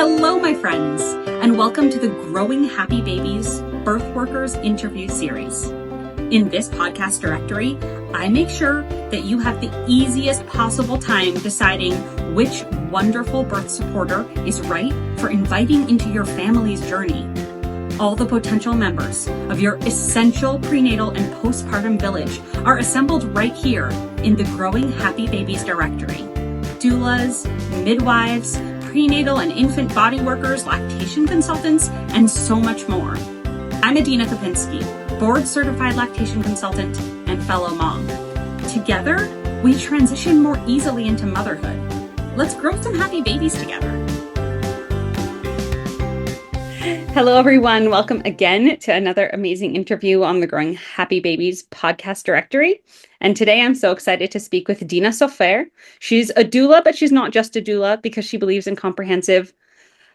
Hello, my friends, and welcome to the Growing Happy Babies Birthworkers interview series. In this podcast directory, I make sure that you have the easiest possible time deciding which wonderful birth supporter is right for inviting into your family's journey. All the potential members of your essential prenatal and postpartum village are assembled right here in the Growing Happy Babies directory. Doulas, midwives, prenatal and infant body workers, lactation consultants, and so much more. I'm Dina Soffer, board-certified lactation consultant and fellow mom. Together, we transition more easily into motherhood. Let's grow some happy babies together. Hello, everyone. Welcome again to another amazing interview on the Growing Happy Babies podcast directory. And today I'm so excited to speak with Dina Soffer. She's a doula, but she's not just a doula because she believes in comprehensive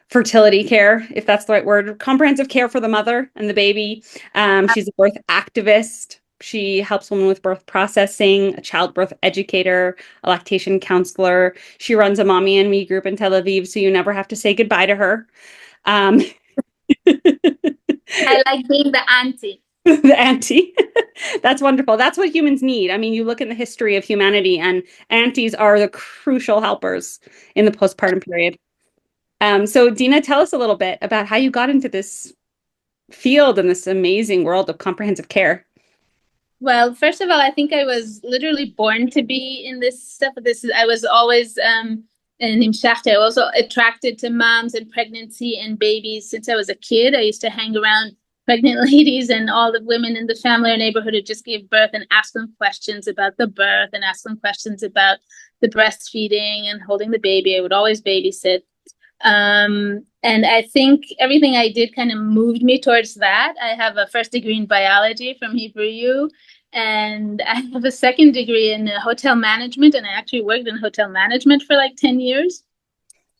fertility care, if that's the right word, comprehensive care for the mother and the baby. She's a birth activist. She helps women with birth processing, a childbirth educator, a lactation counselor. She runs a Mommy and Me group in Tel Aviv, so you never have to say goodbye to her. I like being the auntie. The auntie. That's wonderful. That's what humans need. I mean, you look in the history of humanity and aunties are the crucial helpers in the postpartum period. So Dina, tell us a little bit about how you got into this field and this amazing world of comprehensive care. Well, first of all, I think I was literally born to be in this stuff. I was always I was also attracted to moms and pregnancy and babies since I was a kid. I used to hang around pregnant ladies and all the women in the family or neighborhood who just gave birth and ask them questions about the birth and ask them questions about the breastfeeding and holding the baby. I would always babysit. And I think everything I did kind of moved me towards that. I have a first degree in biology from Hebrew U, and I have a second degree in hotel management, and I actually worked in hotel management for like 10 years.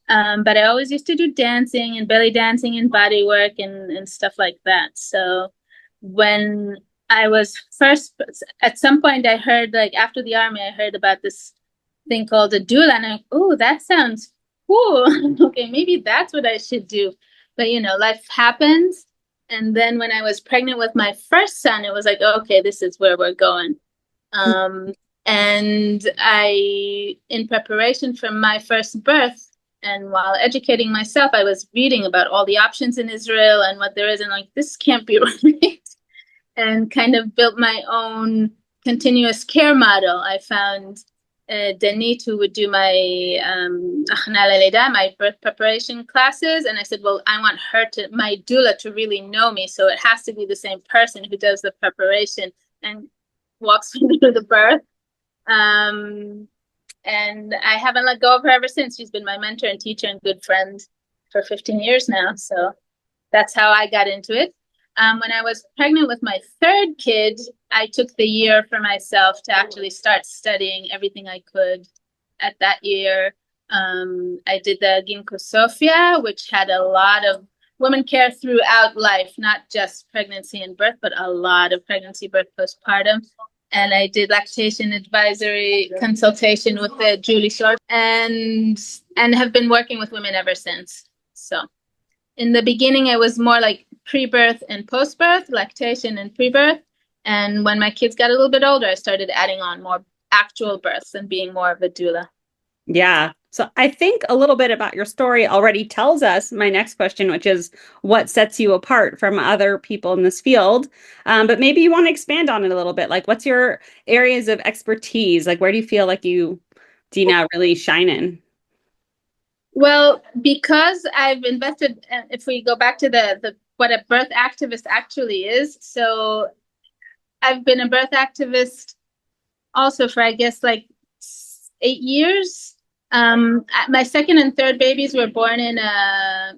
But I always used to do dancing and belly dancing and body work and stuff like that. So when I was first, at some point I heard, like after the army, I heard about this thing called a doula, and I'm like, oh, that sounds cool. Okay, maybe that's what I should do. But life happens. And then when I was pregnant with my first son, it was like, okay, this is where we're going. And I, in preparation for my first birth, and while educating myself, I was reading about all the options in Israel and what there is, and like, this can't be right. And kind of built my own continuous care model. I found Danit, who would do my my birth preparation classes, and I said, well, I want my doula to really know me, so it has to be the same person who does the preparation and walks me through the birth. And I haven't let go of her ever since. She's been my mentor and teacher and good friend for 15 years now. So that's how I got into it. When I was pregnant with my third kid, I took the year for myself to actually start studying everything I could at that year. I did the Ginkgo Sophia, which had a lot of women care throughout life, not just pregnancy and birth, but a lot of pregnancy, birth, postpartum. And I did lactation advisory consultation with the Julie Short and have been working with women ever since. So in the beginning, I was more like pre-birth and post-birth, lactation and pre-birth. And when my kids got a little bit older, I started adding on more actual births and being more of a doula. Yeah. So I think a little bit about your story already tells us my next question, which is what sets you apart from other people in this field. But maybe you want to expand on it a little bit. Like, what's your areas of expertise? Like, where do you feel like you, Dina, really shine in? Well, because I've invested, if we go back to the what a birth activist actually is. So I've been a birth activist also for, I guess, like 8 years. My second and third babies were born in a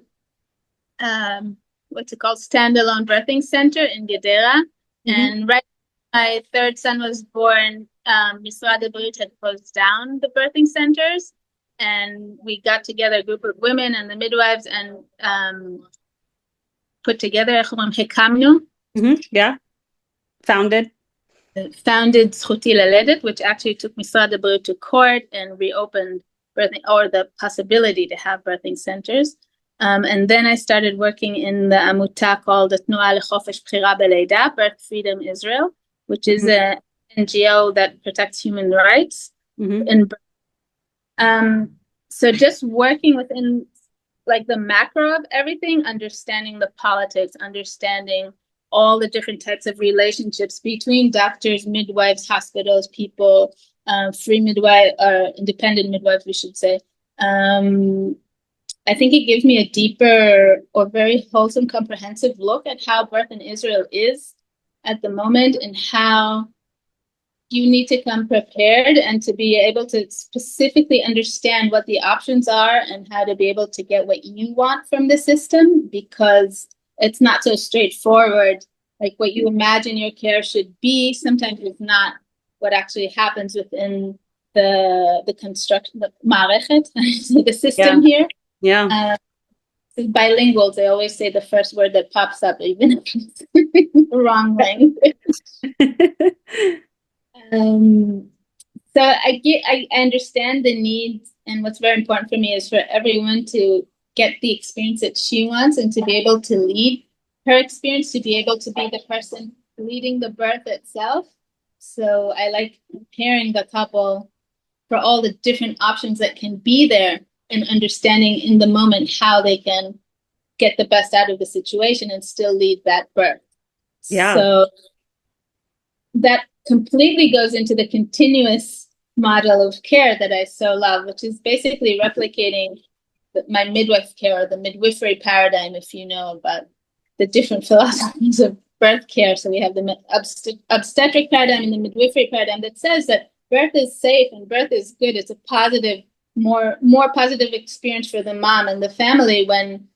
what's it called, standalone birthing center in Gedera. Mm-hmm. And right when my third son was born, Misrad Abrit had closed down the birthing centers, and we got together a group of women and the midwives and put together Hekamnu. Mm-hmm. Yeah. Founded Zchuti Leledet, which actually took Misrad Abrit to court and reopened birthing, or the possibility to have birthing centers. And then I started working in the Amuta called the Tnu'a Lechofesh Bchira Beleida, Birth Freedom Israel, which is an NGO that protects human rights. So just working within like the macro of everything, understanding the politics, understanding all the different types of relationships between doctors, midwives, hospitals, people, free midwife or independent midwives, we should say. I think it gives me a deeper or very wholesome, comprehensive look at how birth in Israel is at the moment and how you need to come prepared and to be able to specifically understand what the options are and how to be able to get what you want from the system, because it's not so straightforward. Like what you imagine your care should be, sometimes it's not what actually happens within the construction, the maarechet, the system here. Yeah. Bilinguals, they always say the first word that pops up, even if it's the wrong language. So I understand the need, and what's very important for me is for everyone to get the experience that she wants and to be able to lead her experience, to be able to be the person leading the birth itself. So I like preparing the couple for all the different options that can be there and understanding in the moment how they can get the best out of the situation and still lead that birth. Yeah. So that completely goes into the continuous model of care that I so love, which is basically replicating my midwife care, or the midwifery paradigm, if you know about the different philosophies of birth care. So we have the obstetric paradigm and the midwifery paradigm that says that birth is safe and birth is good. It's a positive, more positive experience for the mom and the family when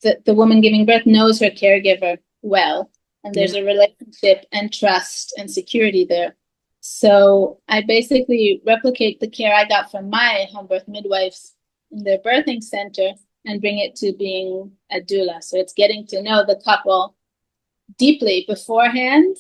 the woman giving birth knows her caregiver well. And there's a relationship and trust and security there. So I basically replicate the care I got from my home birth midwives in their birthing center and bring it to being a doula. So it's getting to know the couple deeply beforehand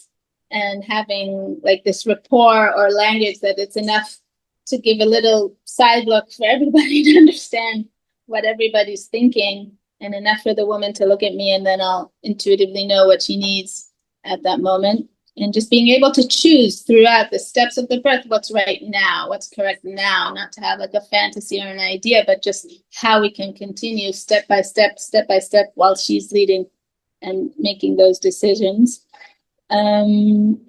and having like this rapport or language that it's enough to give a little side look for everybody to understand what everybody's thinking, and enough for the woman to look at me, and then I'll intuitively know what she needs at that moment. And just being able to choose throughout the steps of the birth what's right now, what's correct now, not to have like a fantasy or an idea, but just how we can continue step by step while she's leading and making those decisions. And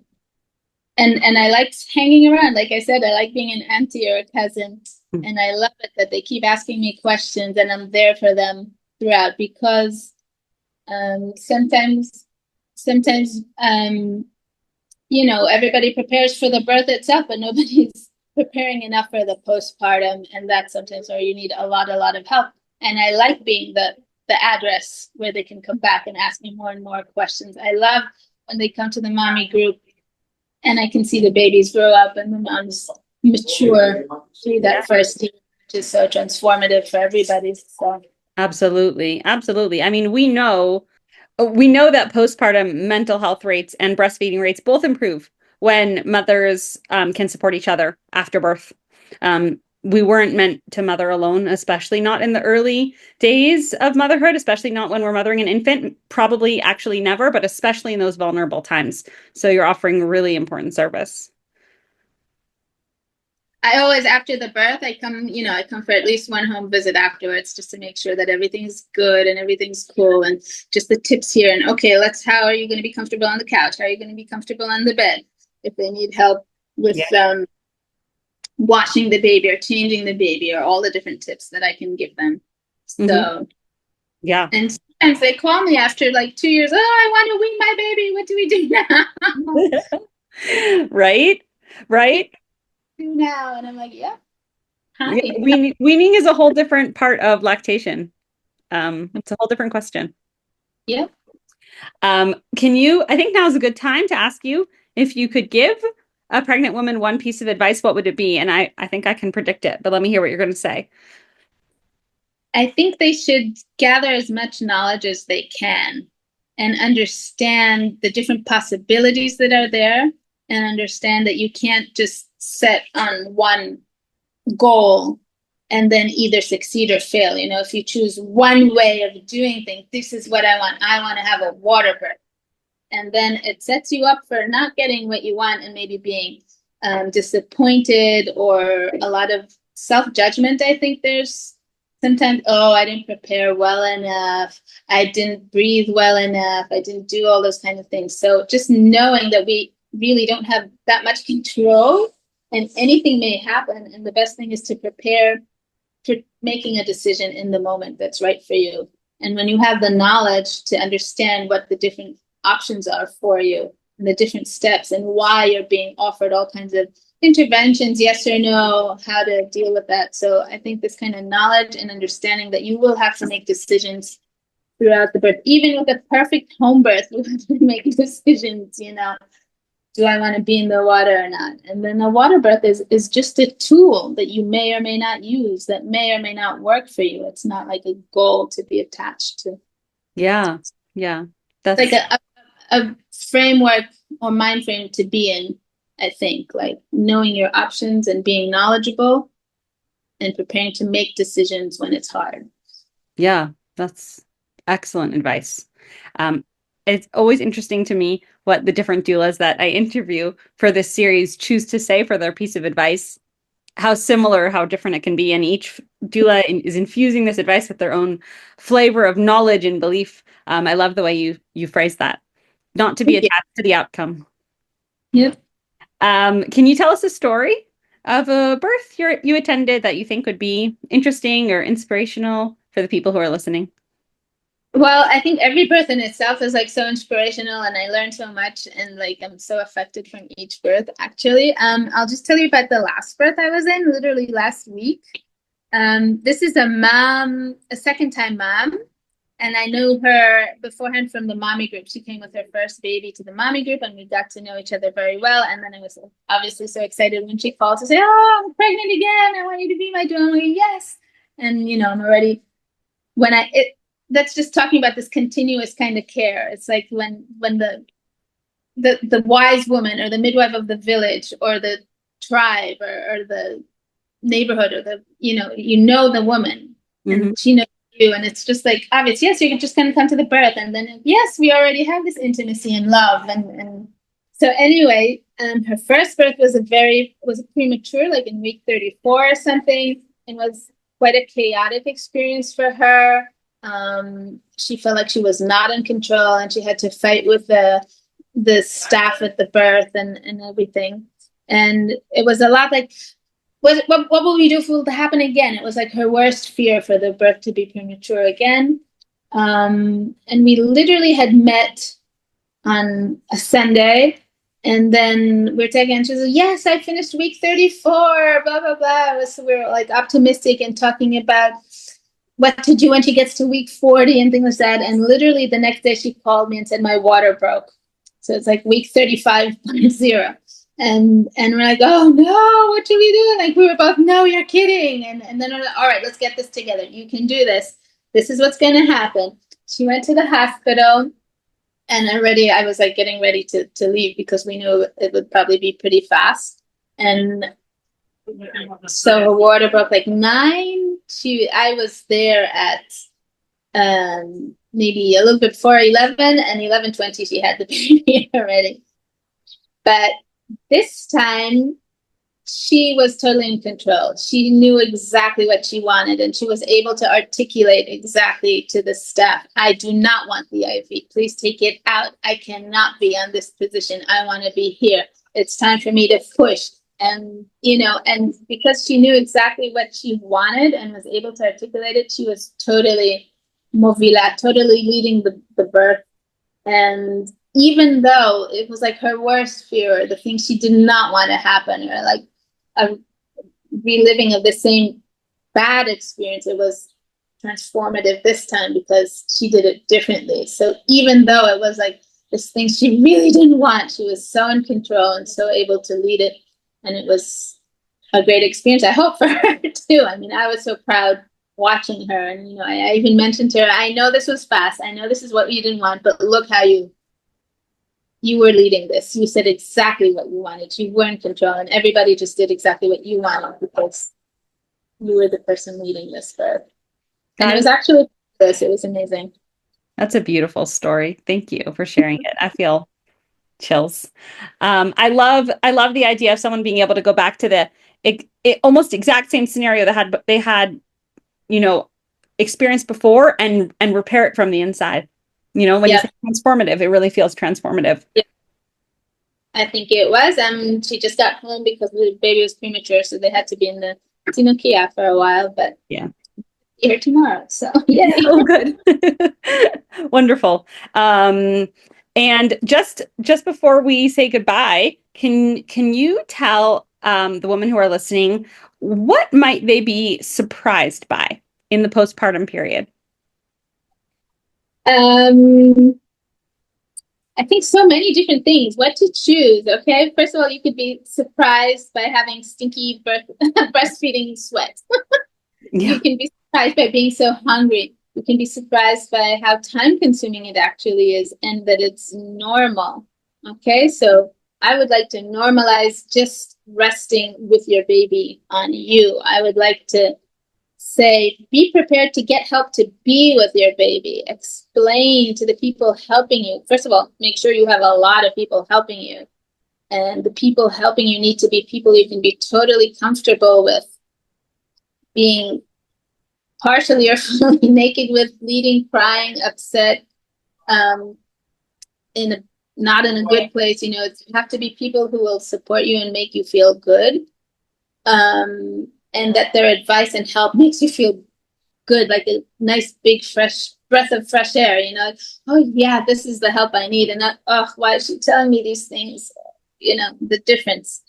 I like hanging around. Like I said, I like being an auntie or a cousin, and I love it that they keep asking me questions and I'm there for them throughout, because sometimes you know, everybody prepares for the birth itself, but nobody's preparing enough for the postpartum, and that's sometimes where you need a lot of help. And I like being the address where they can come back and ask me more and more questions. I love when they come to the mommy group and I can see the babies grow up and the moms mature through that first year, which is so transformative for everybody. So Absolutely. I mean, we know that postpartum mental health rates and breastfeeding rates both improve when mothers can support each other after birth. We weren't meant to mother alone, especially not in the early days of motherhood, especially not when we're mothering an infant, probably actually never, but especially in those vulnerable times. So you're offering really important service. I always, after the birth, I come for at least one home visit afterwards, just to make sure that everything's good and everything's cool, and just the tips here. And okay, how are you going to be comfortable on the couch? How are you going to be comfortable on the bed? If they need help with washing the baby or changing the baby, or all the different tips that I can give them. So, And sometimes they call me after like 2 years. Oh, I want to wean my baby. What do we do now? Right. Now, and I'm like, weaning is a whole different part of lactation. It's a whole different question. Yep. I think now is a good time to ask you if you could give a pregnant woman one piece of advice, what would it be? And I think I can predict it, but let me hear what you're going to say. I think they should gather as much knowledge as they can and understand the different possibilities that are there, and understand that you can't just set on one goal and then either succeed or fail. You know, if you choose one way of doing things, this is what I want. I want to have a water birth. And then it sets you up for not getting what you want and maybe being disappointed, or a lot of self-judgment. I think there's sometimes, oh, I didn't prepare well enough. I didn't breathe well enough. I didn't do all those kind of things. So just knowing that we really don't have that much control and anything may happen. And the best thing is to prepare for making a decision in the moment that's right for you. And when you have the knowledge to understand what the different options are for you and the different steps and why you're being offered all kinds of interventions, yes or no, how to deal with that. So I think this kind of knowledge and understanding that you will have to make decisions throughout the birth, even with a perfect home birth, you have to make decisions, you know, do I want to be in the water or not? And then a water birth is just a tool that you may or may not use, that may or may not work for you. It's not like a goal to be attached to. Yeah. That's like a framework or mind frame to be in, I think, like knowing your options and being knowledgeable and preparing to make decisions when it's hard. Yeah, that's excellent advice. It's always interesting to me what the different doulas that I interview for this series choose to say for their piece of advice, how similar, how different it can be. And each doula is infusing this advice with their own flavor of knowledge and belief. I love the way you phrase that. Not to be attached to the outcome. Yep. Can you tell us a story of a birth you attended that you think would be interesting or inspirational for the people who are listening? Well, I think every birth in itself is like so inspirational, and I learned so much, and like I'm so affected from each birth. Actually, I'll just tell you about the last birth I was in, literally last week. This is a mom, a second-time mom, and I knew her beforehand from the mommy group. She came with her first baby to the mommy group, and we got to know each other very well. And then I was obviously so excited when she called to say, "Oh, I'm pregnant again! I want you to be my doula." I'm like, "Yes!" And you know, I'm already that's just talking about this continuous kind of care. It's like when the wise woman or the midwife of the village or the tribe or the neighborhood or the, you know the woman, and she knows you, and it's just like obvious, yes, you're just going to come to the birth, and then yes, we already have this intimacy and love, and so anyway, her first birth was a premature, like in week 34 or something, and was quite a chaotic experience for her. She felt like she was not in control, and she had to fight with the staff at the birth and everything. And it was a lot like, what will we do if it will happen again? It was like her worst fear for the birth to be premature again. And we literally had met on a Sunday, and then we're taking, and she said, yes, I finished week 34, blah, blah, blah. So we were like optimistic and talking about what to do when she gets to week 40 and things like that. And literally the next day she called me and said, my water broke. So it's like week 35.0. And we're like, oh no, what should we do? And like, we were both, no, you're kidding. And then we're like, all right, let's get this together. You can do this. This is what's going to happen. She went to the hospital, and I was like getting ready to leave because we knew it would probably be pretty fast. And so her water broke like 9. I was there at maybe a little bit before 11, and 11:20 she had the baby already. But this time she was totally in control. She knew exactly what she wanted, and she was able to articulate exactly to the staff, I do not want the IV. Please take it out. I cannot be on this position. I want to be here. It's time for me to push. And, and because she knew exactly what she wanted and was able to articulate it, she was totally movila, totally leading the birth. And even though it was like her worst fear, the thing she did not want to happen, or like a reliving of the same bad experience, it was transformative this time because she did it differently. So even though it was like this thing she really didn't want, she was so in control and so able to lead it. And it was a great experience, I hope, for her too. I mean, I was so proud watching her. And, I even mentioned to her, I know this was fast. I know this is what you didn't want, but look how you were leading this. You said exactly what you wanted. You were in control, and everybody just did exactly what you wanted because you were the person leading this birth. And That it was is- actually this. It was amazing. That's a beautiful story. Thank you for sharing it. I feel chills. I love the idea of someone being able to go back to the almost exact same scenario they had, you know, experienced before and repair it from the inside. You know, when you say transformative, it really feels transformative. Yeah. I think it was. She just got home because the baby was premature, so they had to be in the Tinokia for a while, but yeah, here tomorrow. So yeah. Oh, good. Wonderful. And just before we say goodbye, can you tell the women who are listening what might they be surprised by in the postpartum period? I think so many different things. What to choose? Okay, first of all, you could be surprised by having stinky breastfeeding sweat. Yeah. You can be surprised by being so hungry. You can be surprised by how time-consuming it actually is, and that it's normal. Okay, so I would like to normalize just resting with your baby on you. I would like to say, be prepared to get help to be with your baby. Explain to the people helping you. First of all, make sure you have a lot of people helping you. And the people helping you need to be people you can be totally comfortable with being partially or fully naked with, bleeding, crying, upset, not in a good place. You know, you have to be people who will support you and make you feel good. And that their advice and help makes you feel good, like a nice big fresh breath of fresh air, you know. Oh yeah, this is the help I need, and not, oh, why is she telling me these things? You know, the difference.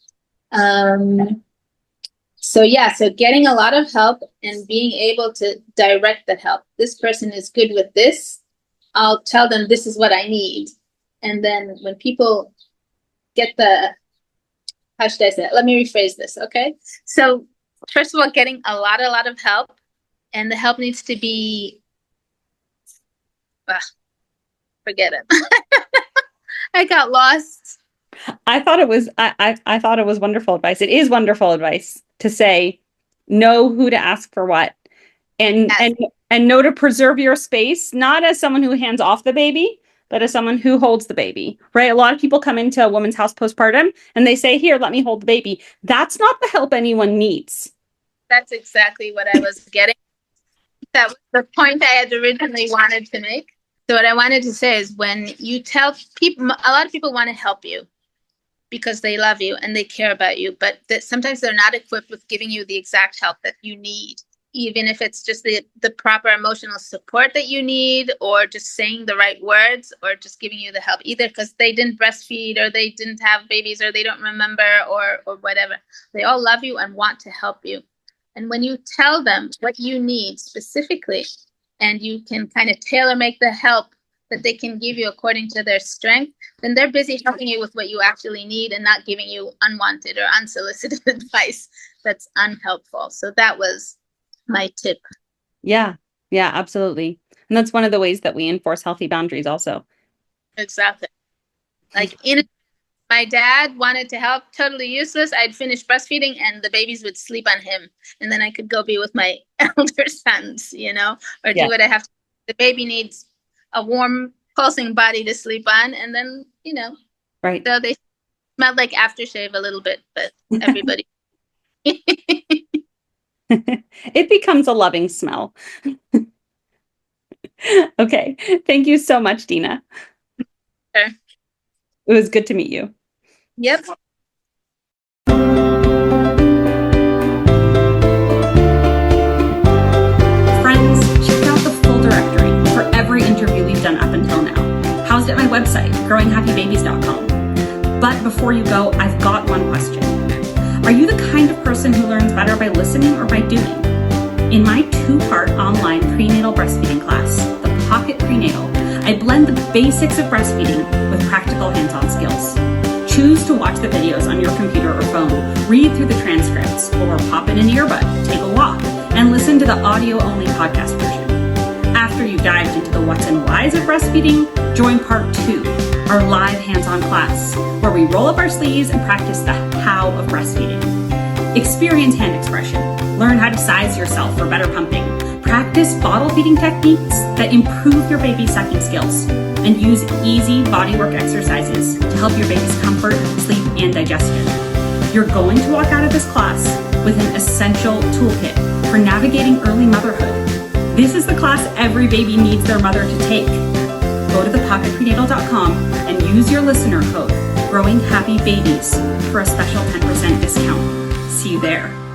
So getting a lot of help and being able to direct that help. This person is good with this. I'll tell them this is what I need. And then when people get how should I say it? Let me rephrase this, okay? So first of all, getting a lot of help, and the help needs to be, forget it. I got lost. I thought it was I thought it was wonderful advice. It is wonderful advice to say, know who to ask for what, and Yes. and know to preserve your space, not as someone who hands off the baby, but as someone who holds the baby, right? A lot of people come into a woman's house postpartum and they say, here, let me hold the baby. That's not the help anyone needs. That's exactly what I was getting. That was the point I had originally wanted to make. So what I wanted to say is, when you tell people, a lot of people want to help you because they love you and they care about you, but sometimes they're not equipped with giving you the exact help that you need, even if it's just the proper emotional support that you need, or just saying the right words, or just giving you the help, either because they didn't breastfeed, or they didn't have babies, or they don't remember, or whatever. They all love you and want to help you. And when you tell them what you need specifically, and you can kind of tailor make the help that they can give you according to their strength, then they're busy helping you with what you actually need and not giving you unwanted or unsolicited advice that's unhelpful. So that was my tip. Yeah, absolutely. And that's one of the ways that we enforce healthy boundaries also. Exactly. Like my dad wanted to help, totally useless. I'd finish breastfeeding and the babies would sleep on him. And then I could go be with my elder sons, you know, or do what I have to. The baby needs a warm, pulsing body to sleep on. And then, you know, right. So they smelled like aftershave a little bit, but everybody. It becomes a loving smell. Okay. Thank you so much, Dina. Sure. It was good to meet you. Yep. Friends, check out the full directory for every interview we've done up until now, housed at my website, growinghappybabies.com. But before you go, I've got one question. Are you the kind of person who learns better by listening or by doing? In my 2-part online prenatal breastfeeding class, the Pocket Prenatal, I blend the basics of breastfeeding with practical hands-on skills. Choose to watch the videos on your computer or phone, read through the transcripts, or pop in an earbud, take a walk, and listen to the audio-only podcast version. After you've dived into the what's and whys of breastfeeding, join part 2, our live hands-on class, where we roll up our sleeves and practice the how of breastfeeding. Experience hand expression. Learn how to size yourself for better pumping. Practice bottle feeding techniques that improve your baby's sucking skills. And use easy bodywork exercises to help your baby's comfort, sleep, and digestion. You're going to walk out of this class with an essential toolkit for navigating early motherhood. This is the class every baby needs their mother to take. Go to thepocketprenatal.com and use your listener code, Growing Happy Babies, for a special 10% discount. See you there.